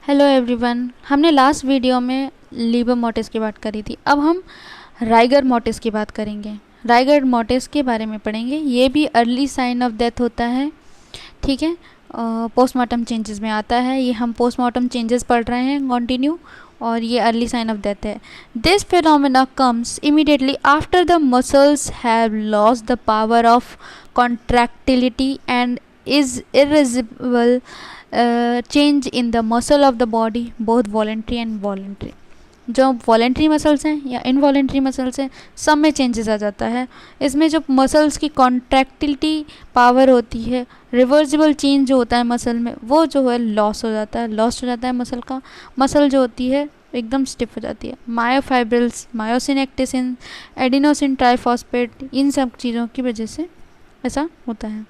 Hello everyone. हमने last video में लीबर mortis की बात करी थी। अब हम राइगर मोर्टिस की बात करेंगे। राइगर मोर्टिस के बारे में पढ़ेंगे। ये भी अर्ली साइन ऑफ डेथ होता है, ठीक है। पोस्टमार्टम चेंजेस में आता है। ये हम पोस्टमार्टम चेंजेस पढ़ रहे हैं कंटिन्यू, और ये अर्ली साइन ऑफ डेथ है। This phenomena comes immediately after the muscles have lost the power of contractility and is irreversible change in the muscle of the body, both voluntary and voluntary. जो voluntary muscles हैं या involuntary muscles हैं, सब में changes आ जाता है। इसमें जो मसल्स की कॉन्ट्रैक्टिलिटी पावर होती है, रिवर्सिबल चेंज जो होता है मसल में, वो जो है लॉस हो जाता है, लॉस्ट हो जाता है मसल का। मसल जो होती है एकदम स्टिफ हो जाती है। मायोफाइब्रिल्स, मायोसिन एक्टिसिन, एडिनोसिन ट्राइफॉस्फेट, इन सब चीज़ों की वजह से ऐसा होता है।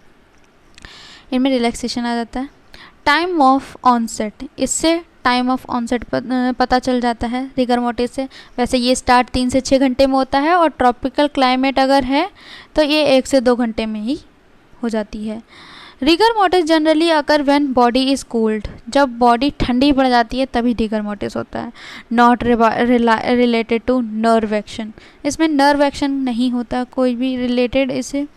इनमें रिलैक्सेशन आ जाता है। टाइम ऑफ ऑनसेट, इससे टाइम ऑफ ऑनसेट पता चल जाता है रिगर मोर्टिस से। वैसे ये स्टार्ट 3 से 6 घंटे में होता है, और ट्रॉपिकल क्लाइमेट अगर है तो ये 1 से 2 घंटे में ही हो जाती है। रिगर मोर्टिस जनरली अगर व्हेन बॉडी इज़ कूल्ड, जब बॉडी ठंडी पड़ जाती है तभी रिगर मोर्टिस होता है। Not related to nerve action, इसमें नर्व एक्शन नहीं होता कोई भी रिलेटेड इसे।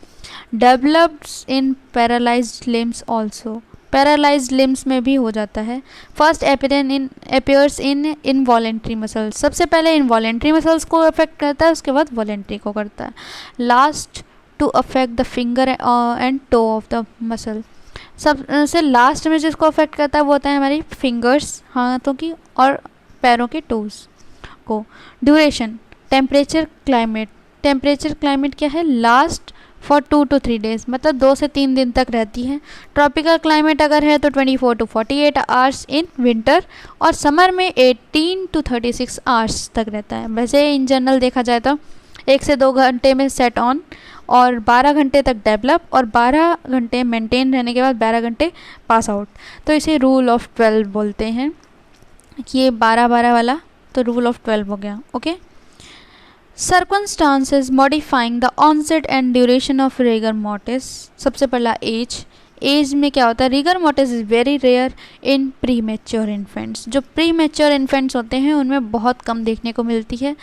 Developed in paralysed limbs also, paralysed limbs में भी हो जाता है। First appears in involuntary muscles, सबसे पहले इनवॉलेंट्री मसल्स को अफेक्ट करता है, उसके बाद वॉलेंट्री को करता है। Last to affect the finger and toe of the muscle, सबसे लास्ट में जिसको अफेक्ट करता है वो होता है हमारी फिंगर्स, हाथों की, और पैरों के टोज को। Duration, temperature climate, temperature climate क्या है, लास्ट फॉर 2 to 3 days, मतलब 2 से 3 दिन तक रहती है। ट्रॉपिकल क्लाइमेट अगर है तो 24 to 48 आवर्स इन विंटर, और समर में 18 to 36 आवर्स तक रहता है। वैसे इन जनरल देखा जाए तो 1 से 2 घंटे में सेट ऑन, और 12 घंटे तक डेवलप, और 12 घंटे मेंटेन रहने के बाद 12 घंटे पास आउट। तो इसे रूल ऑफ 12 बोलते हैं। ये 12-12 वाला तो रूल ऑफ 12 हो गया, okay. Circumstances modifying the onset and duration of rigor mortis, सबसे पहला एज में क्या होता है, rigor mortis is very rare in premature infants. जो प्री मैच्योर इन्फेंट्स होते हैं उनमें बहुत कम देखने को मिलती है।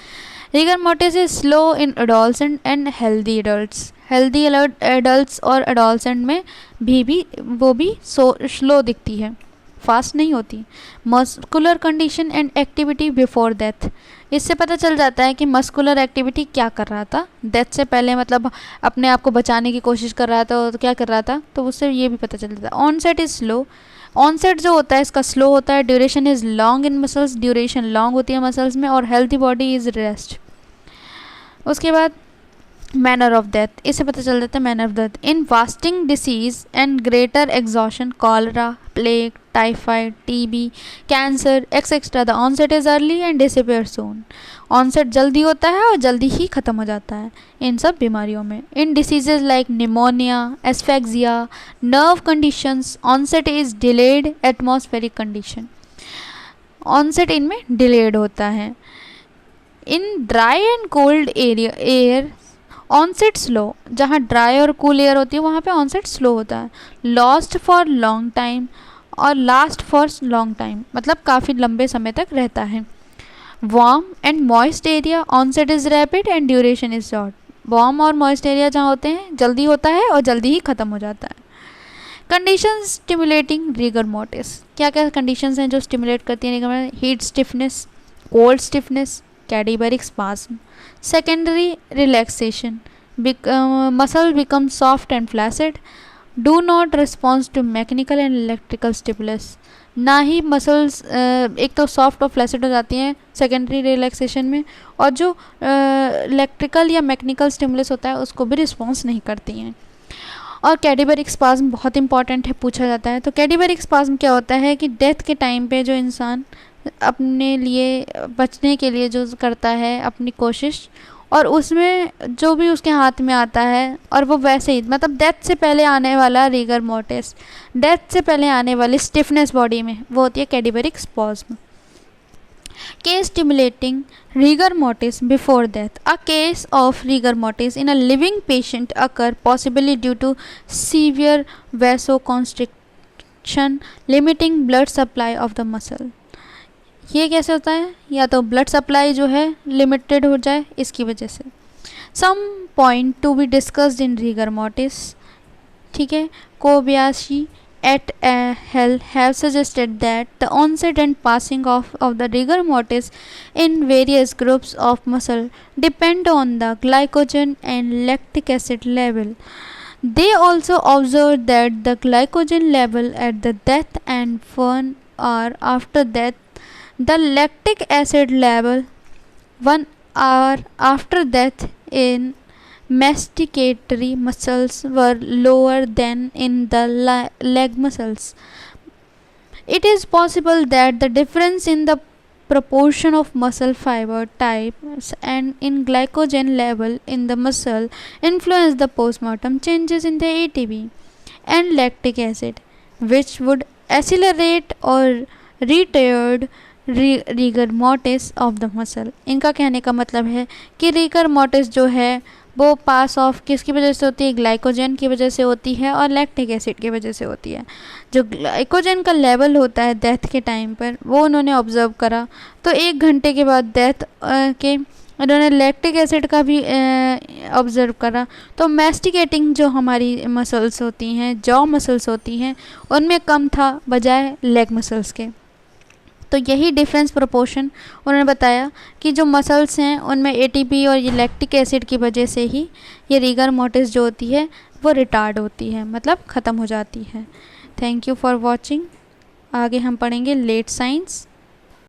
Rigor mortis is slow in adolescent and healthy adults, healthy adults और एडोलसेंट में भी वो भी स्लो दिखती है, फास्ट नहीं होती। Muscular condition and activity before death, इससे पता चल जाता है कि मस्कुलर एक्टिविटी क्या कर रहा था डेथ से पहले, मतलब अपने आप को बचाने की कोशिश कर रहा था तो क्या कर रहा था, तो उससे ये भी पता चल जाता है। ऑनसेट इज़ स्लो, ऑनसेट जो होता है इसका स्लो होता है। Duration is long in muscles, duration long होती है मसल्स में, और हेल्थी बॉडी इज़ रेस्ट। उसके बाद मैनर ऑफ डेथ, इससे पता चल जाता है manner of death. In wasting disease and greater exhaustion, cholera, plague, typhoid, TB, cancer etcetera, the onset is early and disappear soon. Onset जल्दी होता है और जल्दी ही ख़त्म हो जाता है इन सब बीमारियों में। In diseases like pneumonia, asphyxia, nerve conditions, onset is delayed atmospheric condition, onset इनमें डिलेड होता है। In dry and cold air onset slow, जहाँ ड्राई और कूल एयर होती है वहाँ पे ऑनसेट स्लो होता है। लॉस्ट फॉर लॉन्ग टाइम और लास्ट फॉर लॉन्ग टाइम, मतलब काफ़ी लंबे समय तक रहता है। Warm and moist area, onset is rapid and duration is short. Warm और मॉइस्ट एरिया जहाँ होते हैं जल्दी होता है और जल्दी ही ख़त्म हो जाता है। कंडीशन स्टिमुलेटिंग रिगर मोर्टिस, क्या क्या कंडीशंस हैं जो स्टिमुलेट करती हैं rigor mortis? Heat stiffness, cold stiffness, cadaveric spasm, secondary relaxation, muscle becomes soft and flaccid, do not respond to mechanical and electrical stimulus, ना ही मसल्स एक तो सॉफ्ट और फ्लैसिड हो जाती हैं सेकेंडरी रिलैक्सेशन में, और जो इलेक्ट्रिकल या मैकेनिकल स्टिमुलस होता है उसको भी रिस्पॉन्स नहीं करती हैं। और कैडेबरिक स्पाज्म बहुत इंपॉर्टेंट है, पूछा जाता है। तो कैडेबरिक स्पाज्म क्या होता है कि डेथ के टाइम पे जो इंसान अपने लिए बचने के लिए जो करता है अपनी कोशिश, और उसमें जो भी उसके हाथ में आता है, और वो वैसे ही, मतलब डेथ से पहले आने वाला रिगर मोर्टिस, डेथ से पहले आने वाली स्टिफनेस बॉडी में, वो होती है कैडेबरिक spasm. Case stimulating rigor mortis before death. A case of rigor mortis in a living patient occur possibly due to severe vasoconstriction limiting blood supply of the muscle. ये कैसे होता है, या तो ब्लड सप्लाई जो है लिमिटेड हो जाए इसकी वजह से। Some point to be discussed in rigor mortis, ठीक है। कोबयाशी et al. Have suggested that the onset and passing of the rigor mortis in various groups of muscle depend on the glycogen and lactic acid level. They also observed that the glycogen level at the death and 1 hour after death, the lactic acid level 1 hour after death in masticatory muscles were lower than in the leg muscles. It is possible that the difference in the proportion of muscle fiber types and in glycogen level in the muscle influence the postmortem changes in the ATP and lactic acid, which would accelerate or retard rigor mortis of the muscle. इनका कहने का मतलब है कि rigor mortis जो है वो पास of किसकी वजह से होती है, ग्लाइकोजन की वजह से होती है और लैक्टिक एसिड की वजह से होती है। जो ग्लाइकोजन का लेवल होता है डेथ के टाइम पर वो उन्होंने ऑब्ज़र्व करा, तो 1 घंटे के बाद डेथ के उन्होंने लैक्टिक एसिड का भी ऑब्ज़र्व करा। तो मैस्टिकेटिंग जो हमारी मसल्स होती हैं, जॉ मसल्स होती हैं, उनमें कम था बजाय लेग मसल्स के। तो यही डिफरेंस प्रोपोर्शन उन्होंने बताया कि जो मसल्स हैं उनमें एटीपी और ये लैक्टिक एसिड की वजह से ही ये रीगर मोर्टिस जो होती है वो रिटार्ड होती है, मतलब ख़त्म हो जाती है। Thank you for watching. आगे हम पढ़ेंगे लेट साइंस।